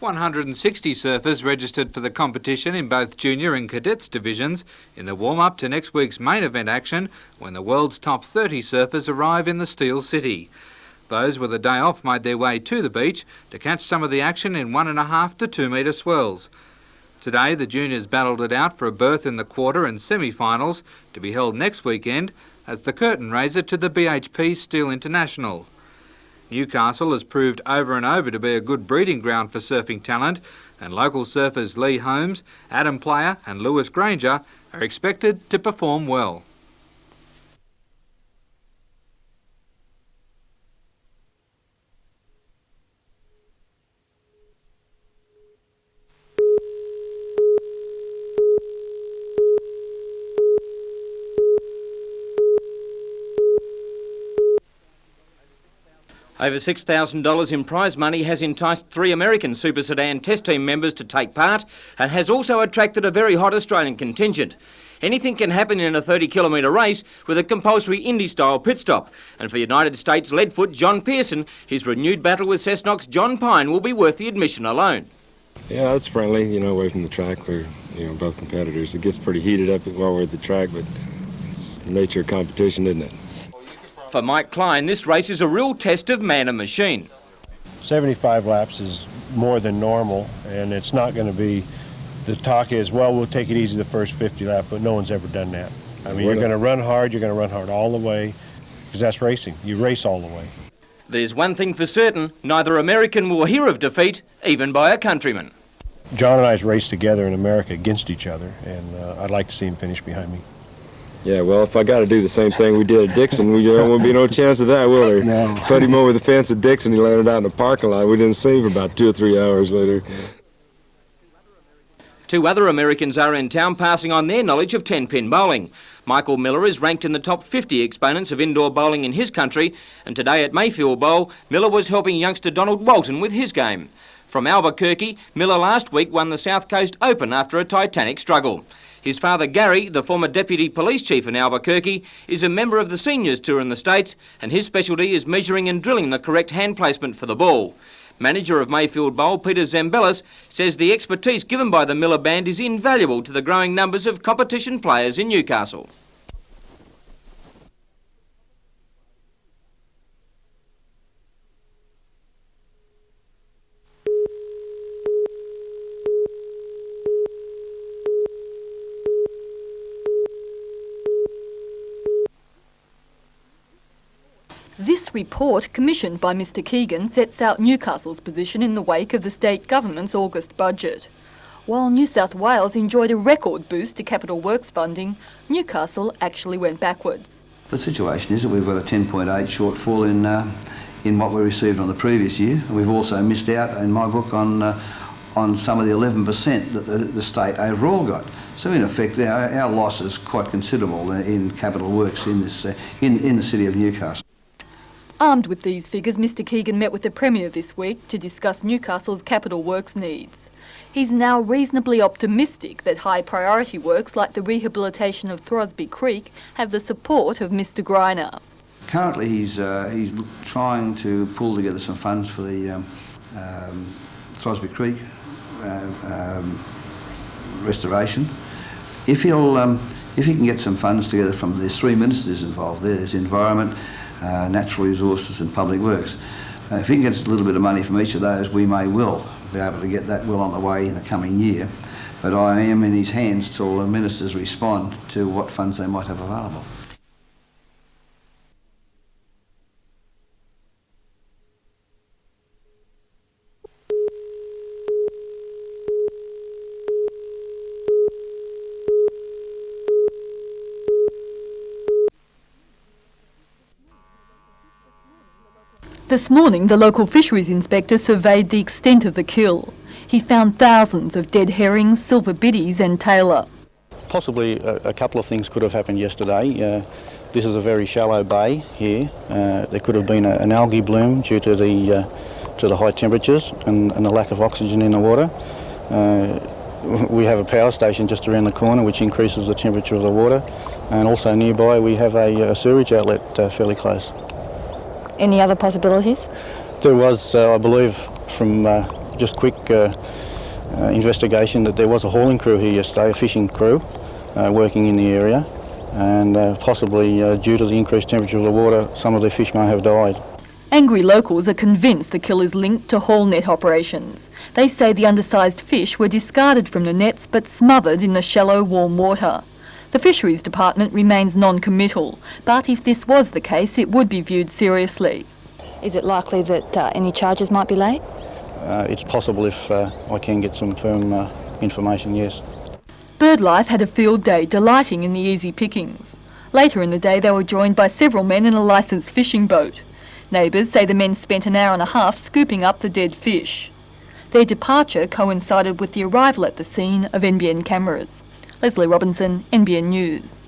160 surfers registered for the competition in both junior and cadets divisions in the warm-up to next week's main event action when the world's top 30 surfers arrive in the Steel City. Those with a day off made their way to the beach to catch some of the action in 1.5 to 2 metre swells. Today the juniors battled it out for a berth in the quarter and semi-finals to be held next weekend as the curtain raiser to the BHP Steel International. Newcastle has proved over and over to be a good breeding ground for surfing talent, and local surfers Lee Holmes, Adam Player and Lewis Granger are expected to perform well. Over $6,000 in prize money has enticed 3 American Super Sedan test team members to take part and has also attracted a very hot Australian contingent. Anything can happen in a 30-kilometre race with a compulsory Indy-style pit stop. And for United States leadfoot John Pearson, his renewed battle with Cessnock's John Pine will be worth the admission alone. Yeah, it's friendly, away from the track. We're, both competitors. It gets pretty heated up while we're at the track, but it's the nature of competition, isn't it? For Mike Klein, this race is a real test of man and machine. 75 laps is more than normal, and it's not going to be, the talk is, well, we'll take it easy the first 50 laps, but no one's ever done that. I mean, you're going to run hard all the way, because that's racing. You race all the way. There's one thing for certain, neither American will hear of defeat, even by a countryman. John and I's raced together in America against each other, and I'd like to see him finish behind me. Yeah, well, if I got to do the same thing we did at Dixon, there won't be no chance of that, will there? No. Put him over the fence at Dixon, he landed out in the parking lot. We didn't see him for about 2 or 3 hours later. 2 other Americans are in town passing on their knowledge of 10-pin bowling. Michael Miller is ranked in the top 50 exponents of indoor bowling in his country, and today at Mayfield Bowl, Miller was helping youngster Donald Walton with his game. From Albuquerque, Miller last week won the South Coast Open after a titanic struggle. His father Gary, the former Deputy Police Chief in Albuquerque, is a member of the Seniors Tour in the States, and his specialty is measuring and drilling the correct hand placement for the ball. Manager of Mayfield Bowl, Peter Zambellis, says the expertise given by the Miller Band is invaluable to the growing numbers of competition players in Newcastle. This report, commissioned by Mr Keegan, sets out Newcastle's position in the wake of the state government's August budget. While New South Wales enjoyed a record boost to capital works funding, Newcastle actually went backwards. The situation is that we've got a 10.8 shortfall in what we received on the previous year. And we've also missed out, in my book, on some of the 11% that the state overall got. So in effect, our loss is quite considerable in capital works in this in the city of Newcastle. Armed with these figures, Mr Keegan met with the Premier this week to discuss Newcastle's capital works needs. He's now reasonably optimistic that high priority works like the rehabilitation of Throsby Creek have the support of Mr Greiner. Currently he's trying to pull together some funds for the Throsby Creek restoration. If he can get some funds together from, there's 3 ministers involved there, there's Environment, Natural Resources and Public Works. If he gets a little bit of money from each of those, we may well be able to get that well on the way in the coming year. But I am in his hands till the ministers respond to what funds they might have available. This morning, the local fisheries inspector surveyed the extent of the kill. He found thousands of dead herrings, silver biddies and tailor. Possibly a couple of things could have happened yesterday. This is a very shallow bay here. There could have been an algae bloom due to the high temperatures and the lack of oxygen in the water. We have a power station just around the corner which increases the temperature of the water, and also nearby we have a sewage outlet fairly close. Any other possibilities? There was, I believe, from just quick investigation that there was a hauling crew here yesterday, a fishing crew, working in the area, and possibly due to the increased temperature of the water, some of the fish may have died. Angry locals are convinced the kill is linked to haul net operations. They say the undersized fish were discarded from the nets but smothered in the shallow, warm water. The Fisheries Department remains non-committal, but if this was the case, it would be viewed seriously. Is it likely that any charges might be laid? It's possible if I can get some firm information, yes. BirdLife had a field day delighting in the easy pickings. Later in the day they were joined by several men in a licensed fishing boat. Neighbours say the men spent an hour and a half scooping up the dead fish. Their departure coincided with the arrival at the scene of NBN cameras. Leslie Robinson, NBN News.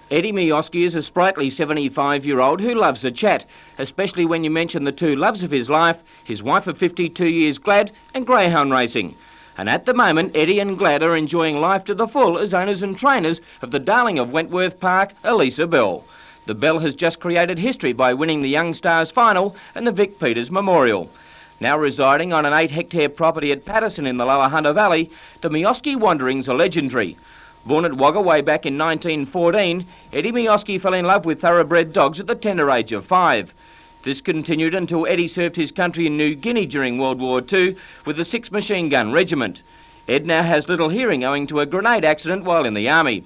Eddie Mioski is a sprightly 75-year-old who loves a chat, especially when you mention the two loves of his life, his wife of 52 years, Glad, and greyhound racing. And at the moment, Eddie and Glad are enjoying life to the full as owners and trainers of the darling of Wentworth Park, Elisa Bell. The Bell has just created history by winning the Young Stars Final and the Vic Peters Memorial. Now residing on an 8-hectare property at Patterson in the Lower Hunter Valley, the Mioski wanderings are legendary. Born at Wagga way back in 1914, Eddie Mioski fell in love with thoroughbred dogs at the tender age of 5. This continued until Eddie served his country in New Guinea during World War II with the 6th Machine Gun Regiment. Ed now has little hearing owing to a grenade accident while in the army.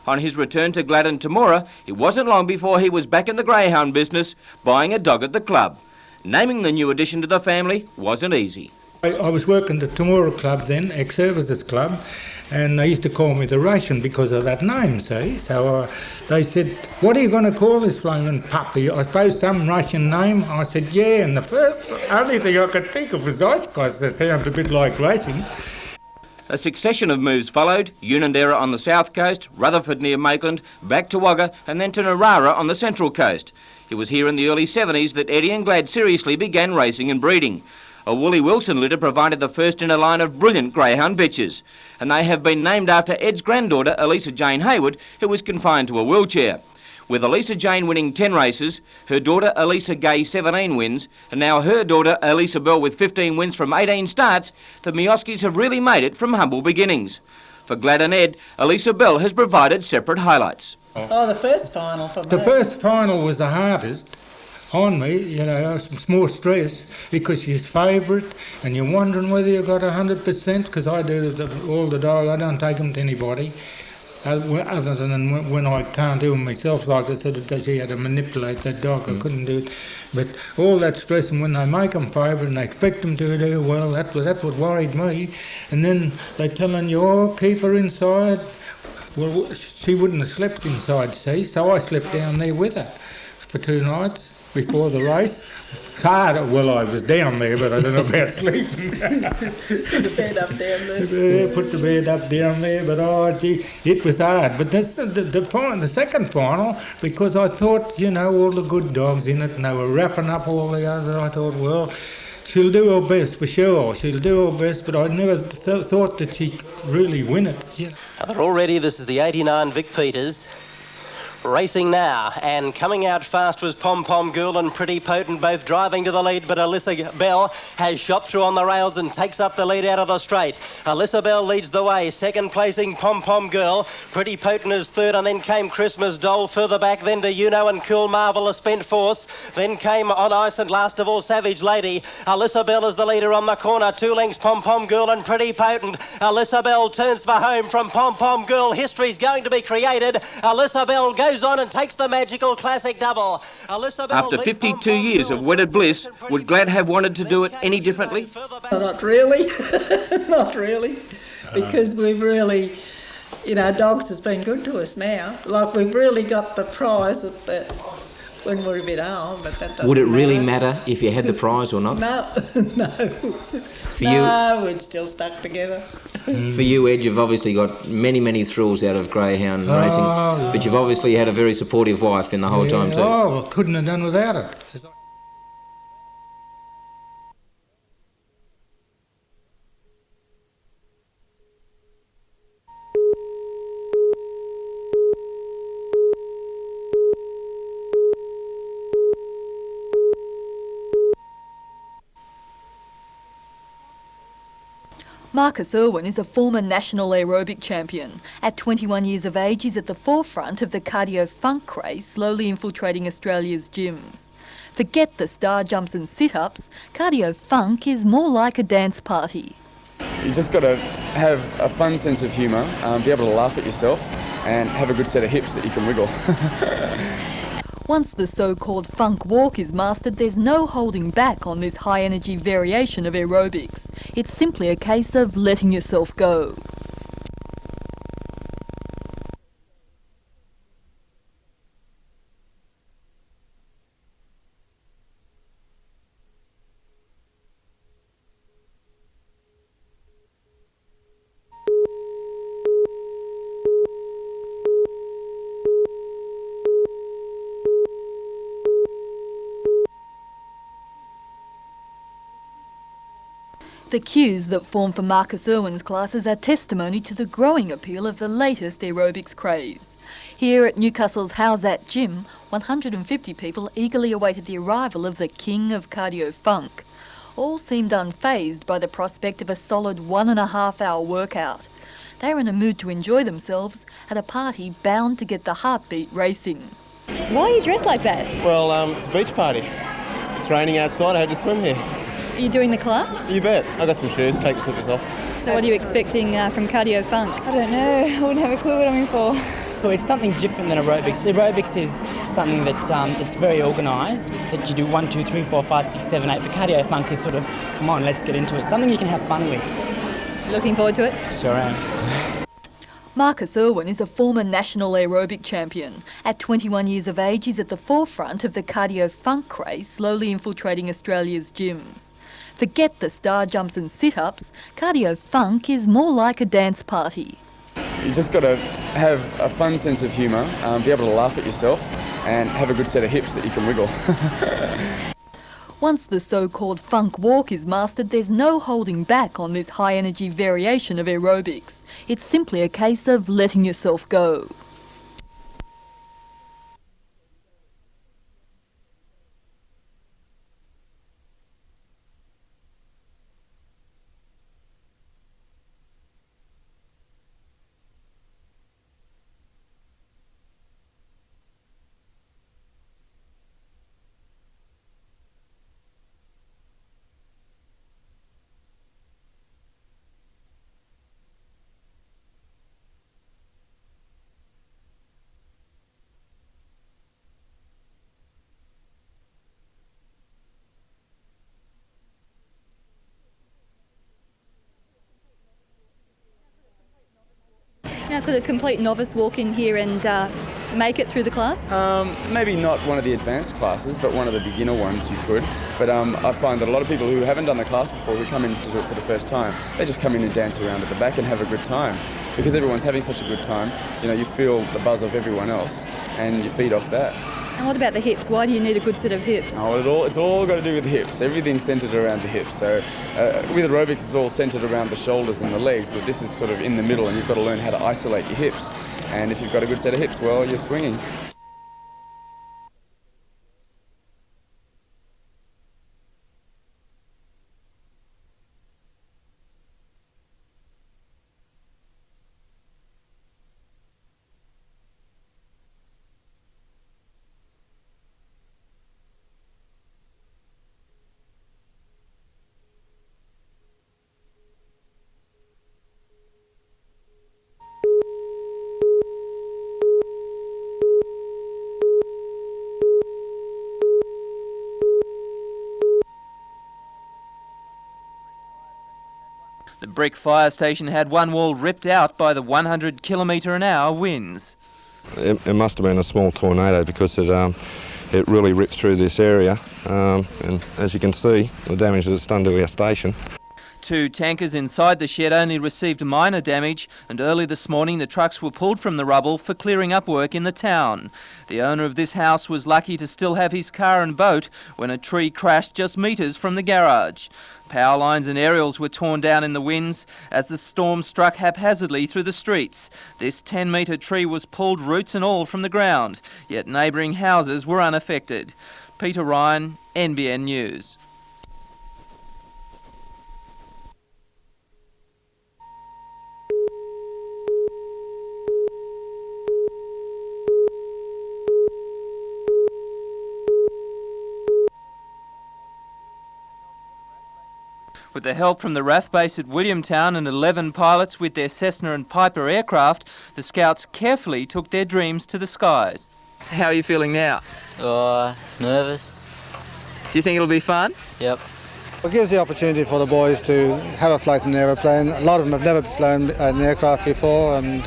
On his return to Glad and Temora, it wasn't long before he was back in the greyhound business, buying a dog at the club. Naming the new addition to the family wasn't easy. I was working at the Temora Club then, ex-services club, and they used to call me the Russian because of that name, see? So they said, what are you going to call this flaming puppy? I suppose some Russian name. I said, yeah, and the first only thing I could think of was Oshkosh. That sounds a bit like Russian. A succession of moves followed, Unanderra on the south coast, Rutherford near Maitland, back to Wagga and then to Narara on the central coast. It was here in the early 70s that Eddie and Glad seriously began racing and breeding. A Woolley Wilson litter provided the first in a line of brilliant greyhound bitches, and they have been named after Ed's granddaughter, Elisa Jane Hayward, who was confined to a wheelchair. With Elisa Jane winning 10 races, her daughter Elisa Gay 17 wins, and now her daughter Elisa Bell with 15 wins from 18 starts, the Mioskis have really made it from humble beginnings. For Glad and Ed, Elisa Bell has provided separate highlights. Oh, the first final for me. The first final was the hardest on me, you know, it's more stress because she's favourite and you're wondering whether you got 100%, because I do all the dog, I don't take them to anybody other than when I can't do them myself, like I said, she had to manipulate that dog, I couldn't do it. But all that stress, and when they make them favourite and they expect them to do well, that's what worried me. And then they're telling you, oh, keep her inside. Well, she wouldn't have slept inside, see, so I slept down there with her for 2 nights before the race. It's hard. Well, I was down there, but I don't know about sleeping. Put the bed up down there. Yeah, put the bed up down there, but oh, gee, it was hard. But that's the second final, because I thought, you know, all the good dogs in it, and they were wrapping up all the others. I thought, well, she'll do her best for sure. She'll do her best, but I never thought that she'd really win it. You know. But already this is the 89 Vic Peters. Racing now, and coming out fast was Pom Pom Girl and Pretty Potent, both driving to the lead, but Elisa Bell has shot through on the rails and takes up the lead out of the straight. Elisa Bell leads the way, second placing Pom Pom Girl, Pretty Potent is third, and then came Christmas Doll further back, then to Juno and Cool Marvellous Spent Force, then came On Ice and last of all Savage Lady. Elisa Bell is the leader on the corner, 2 lengths Pom Pom Girl and Pretty Potent. Elisa Bell turns for home from Pom Pom Girl, history's going to be created. Elisa Bell goes on and takes the magical classic double. After 52 years of wedded bliss, would Glad have wanted to do it any differently? Not really. Not really. Because we've really, you know, dogs has been good to us now. Like, we've really got the prize at the when we're a bit old, but that doesn't Would it really matter if you had the prize or not? No, no. We'd still stuck together. For you, Ed, you've obviously got many, many thrills out of Greyhound racing, but you've obviously had a very supportive wife in the whole time too. Oh, I couldn't have done without it. Marcus Irwin is a former national aerobic champion. At 21 years of age, he's at the forefront of the cardio funk craze, slowly infiltrating Australia's gyms. Forget the star jumps and sit-ups, cardio funk is more like a dance party. You just got to have a fun sense of humour, be able to laugh at yourself and have a good set of hips that you can wiggle. Once the so-called funk walk is mastered, there's no holding back on this high-energy variation of aerobics. It's simply a case of letting yourself go. The queues that form for Marcus Irwin's classes are testimony to the growing appeal of the latest aerobics craze. Here at Newcastle's How's That Gym, 150 people eagerly awaited the arrival of the king of cardio funk. All seemed unfazed by the prospect of a solid 1.5-hour workout. They were in a mood to enjoy themselves at a party bound to get the heartbeat racing. Why are you dressed like that? Well, it's a beach party. It's raining outside, I had to swim here. Are you doing the class? You bet. I got some shoes, take the slippers off. So what are you expecting from cardio funk? I don't know. I wouldn't have a clue what I'm in for. So it's something different than aerobics. Aerobics is something that it's very organised, that you do 1, 2, 3, 4, 5, 6, 7, 8. But cardio funk is sort of, come on, let's get into it. Something you can have fun with. Looking forward to it? Sure am. Marcus Irwin is a former national aerobic champion. At 21 years of age, he's at the forefront of the cardio funk craze, slowly infiltrating Australia's gyms. Forget the star jumps and sit-ups, cardio funk is more like a dance party. You just got to have a fun sense of humour, be able to laugh at yourself and have a good set of hips that you can wiggle. Once the so-called funk walk is mastered, there's no holding back on this high-energy variation of aerobics. It's simply a case of letting yourself go. Now, could a complete novice walk in here and make it through the class? Maybe not one of the advanced classes, but one of the beginner ones you could. But I find that a lot of people who haven't done the class before, who come in to do it for the first time, they just come in and dance around at the back and have a good time. Because everyone's having such a good time, you know, you feel the buzz of everyone else and you feed off that. And what about the hips? Why do you need a good set of hips? Oh, it's all got to do with the hips. Everything's centred around the hips. So with aerobics, it's all centred around the shoulders and the legs, but this is sort of in the middle, and you've got to learn how to isolate your hips. And if you've got a good set of hips, well, you're swinging. The brick fire station had one wall ripped out by the 100 km/h winds. It must have been a small tornado because it it really ripped through this area, and as you can see, the damage that it's done to our station. 2 tankers inside the shed only received minor damage, and early this morning the trucks were pulled from the rubble for clearing up work in the town. The owner of this house was lucky to still have his car and boat when a tree crashed just metres from the garage. Power lines and aerials were torn down in the winds as the storm struck haphazardly through the streets. This 10-metre tree was pulled roots and all from the ground, yet neighbouring houses were unaffected. Peter Ryan, NBN News. With the help from the RAF base at Williamtown and 11 pilots with their Cessna and Piper aircraft, the Scouts carefully took their dreams to the skies. How are you feeling now? Nervous. Do you think it'll be fun? Yep. It gives the opportunity for the boys to have a float in an aeroplane. A lot of them have never flown an aircraft before, and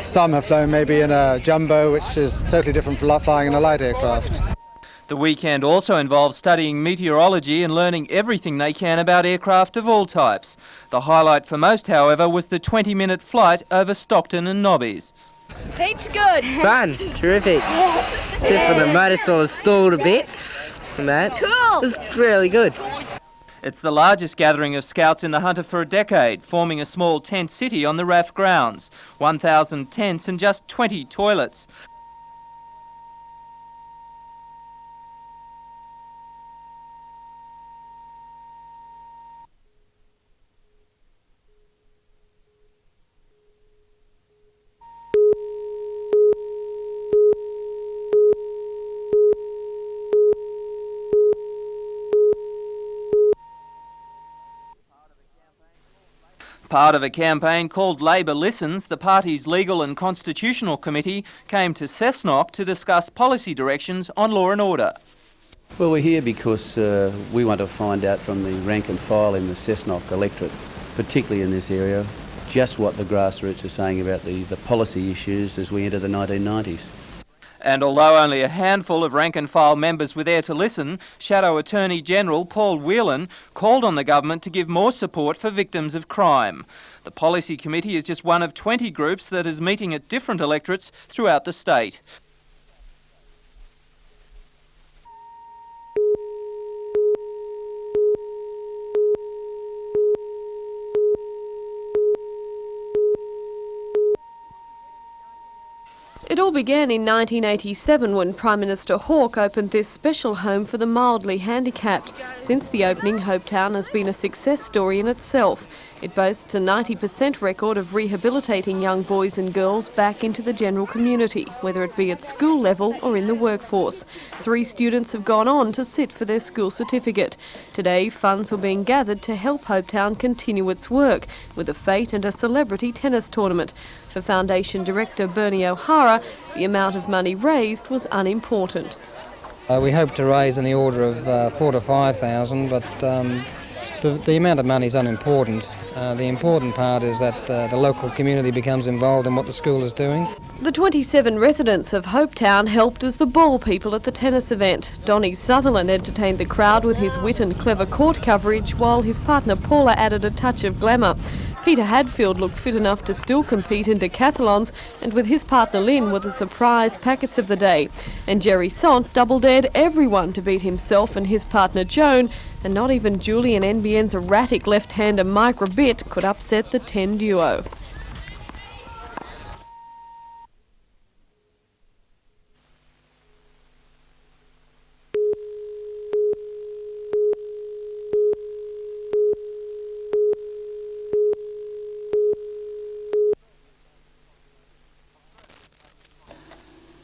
some have flown maybe in a jumbo, which is totally different from flying in a light aircraft. The weekend also involved studying meteorology and learning everything they can about aircraft of all types. The highlight for most, however, was the 20-minute flight over Stockton and Nobbies. Heaps good. Fun, terrific. Except for the motor sort of stalled a bit and that. Cool. It was really good. It's the largest gathering of Scouts in the Hunter for a decade, forming a small tent city on the RAF grounds. 1,000 tents and just 20 toilets. Part of a campaign called Labor Listens, the party's Legal and Constitutional Committee came to Cessnock to discuss policy directions on law and order. Well, we're here because we want to find out from the rank and file in the Cessnock electorate, particularly in this area, just what the grassroots are saying about the policy issues as we enter the 1990s. And although only a handful of rank-and-file members were there to listen, Shadow Attorney-General Paul Whelan called on the government to give more support for victims of crime. The Policy Committee is just one of 20 groups that is meeting at different electorates throughout the state. It all began in 1987 when Prime Minister Hawke opened this special home for the mildly handicapped. Since the opening, Hopetown has been a success story in itself. It boasts a 90% record of rehabilitating young boys and girls back into the general community, whether it be at school level or in the workforce. 3 students have gone on to sit for their school certificate. Today, funds were being gathered to help Hopetown continue its work, with a fete and a celebrity tennis tournament. For Foundation Director Bernie O'Hara, the amount of money raised was unimportant. We hope to raise in the order of 4,000 to 5,000, but the amount of money is unimportant. The important part is that the local community becomes involved in what the school is doing. The 27 residents of Hopetown helped as the ball people at the tennis event. Donnie Sutherland entertained the crowd with his wit and clever court coverage, while his partner Paula added a touch of glamour. Peter Hadfield looked fit enough to still compete in decathlons, and with his partner Lynn were the surprise packets of the day. And Jerry Sant double-dared everyone to beat himself and his partner Joan, and not even Julie and NBN's erratic left-hander Mike Rabbit could upset the 10 duo.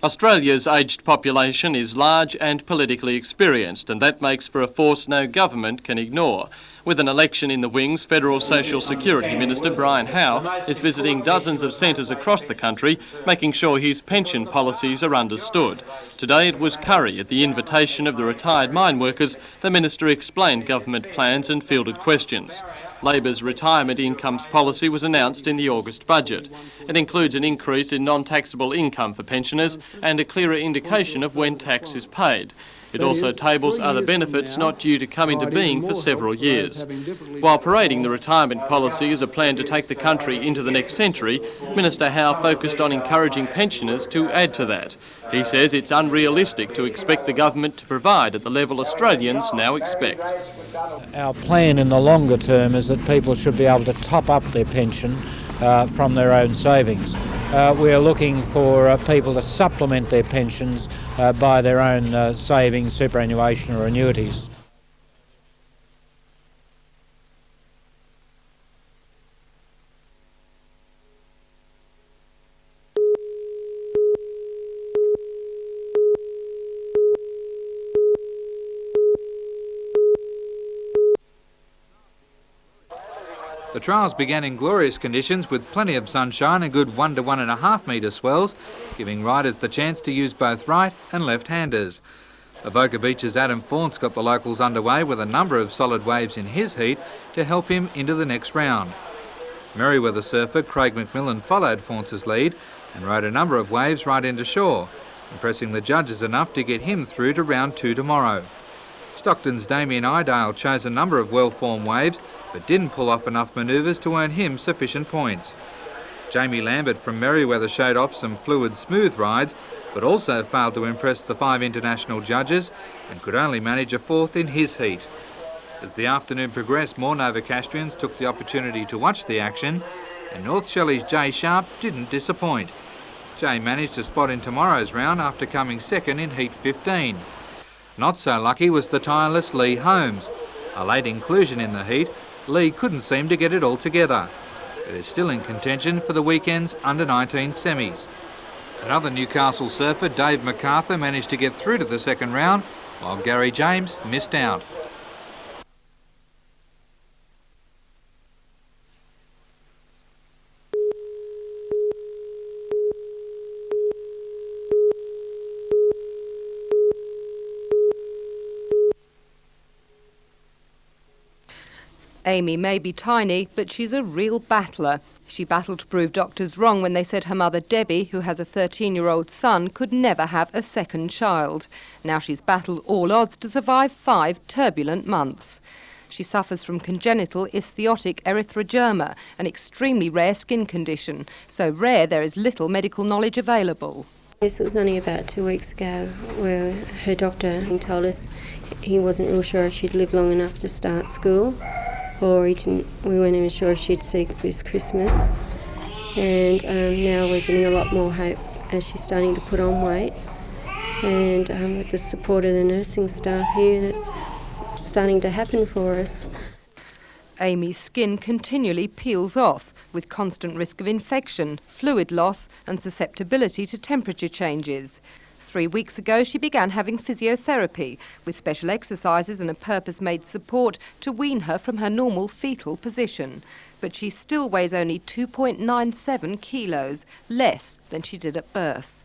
Australia's aged population is large and politically experienced, and that makes for a force no government can ignore. With an election in the wings, Federal Social Security Minister Brian Howe is visiting dozens of centres across the country, making sure his pension policies are understood. Today it was Curry. At the invitation of the retired mine workers, the Minister explained government plans and fielded questions. Labor's retirement incomes policy was announced in the August budget. It includes an increase in non-taxable income for pensioners and a clearer indication of when tax is paid. It also tables other benefits not due to come into being for several years. While parading the retirement policy as a plan to take the country into the next century, Minister Howe focused on encouraging pensioners to add to that. He says it's unrealistic to expect the government to provide at the level Australians now expect. Our plan in the longer term is that people should be able to top up their pension from their own savings. We are looking for people to supplement their pensions by their own savings, superannuation or annuities. The trials began in glorious conditions with plenty of sunshine and good 1 to 1.5 metre swells, giving riders the chance to use both right and left-handers. Avoca Beach's Adam Faunce got the locals underway with a number of solid waves in his heat to help him into the next round. Merriweather surfer Craig McMillan followed Faunce's lead and rode a number of waves right into shore, impressing the judges enough to get him through to round 2 tomorrow. Stockton's Damien Idale chose a number of well-formed waves but didn't pull off enough manoeuvres to earn him sufficient points. Jamie Lambert from Merriweather showed off some fluid, smooth rides but also failed to impress the 5 international judges and could only manage a 4th in his heat. As the afternoon progressed, more Novocastrians took the opportunity to watch the action, and North Shelley's Jay Sharp didn't disappoint. Jay managed a spot in tomorrow's round after coming second in heat 15. Not so lucky was the tireless Lee Holmes. A late inclusion in the heat, Lee couldn't seem to get it all together. It is still in contention for the weekend's under-19 semis. Another Newcastle surfer, Dave MacArthur, managed to get through to the second round, while Gary James missed out. Amy may be tiny, but she's a real battler. She battled to prove doctors wrong when they said her mother Debbie, who has a 13-year-old son, could never have a second child. Now she's battled all odds to survive 5 turbulent months. She suffers from congenital ichthyotic erythroderma, an extremely rare skin condition, so rare there is little medical knowledge available. Yes, it was only about 2 weeks ago where her doctor told us he wasn't real sure if she'd live long enough to start school, or we weren't even sure if she'd see this Christmas. And now we're getting a lot more hope as she's starting to put on weight. And with the support of the nursing staff here, that's starting to happen for us. Amy's skin continually peels off, with constant risk of infection, fluid loss and susceptibility to temperature changes. 3 weeks ago, she began having physiotherapy with special exercises and a purpose-made support to wean her from her normal fetal position. But she still weighs only 2.97 kilos, less than she did at birth.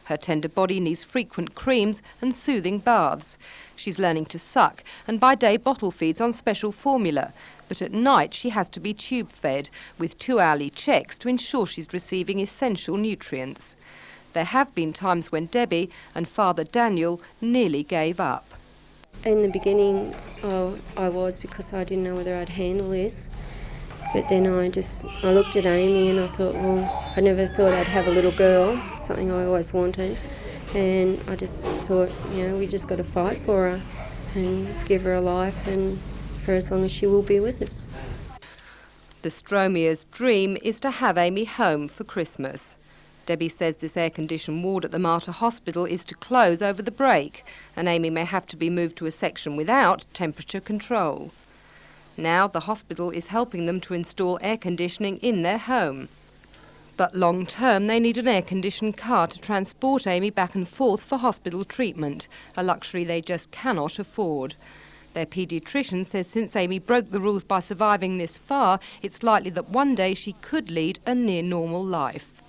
Her tender body needs frequent creams and soothing baths. She's learning to suck and by day bottle feeds on special formula. But at night she has to be tube-fed with 2-hourly checks to ensure she's receiving essential nutrients. There have been times when Debbie and Father Daniel nearly gave up. In the beginning, I was, because I didn't know whether I'd handle this. But then I looked at Amy and I thought, well, I never thought I'd have a little girl, something I always wanted. And I just thought, you know, we just got to fight for her and give her a life and for as long as she will be with us. The Stromiers' dream is to have Amy home for Christmas. Debbie says this air-conditioned ward at the Mater Hospital is to close over the break, and Amy may have to be moved to a section without temperature control. Now the hospital is helping them to install air conditioning in their home. But long term they need an air-conditioned car to transport Amy back and forth for hospital treatment, a luxury they just cannot afford. Their paediatrician says since Amy broke the rules by surviving this far, it's likely that one day she could lead a near-normal life.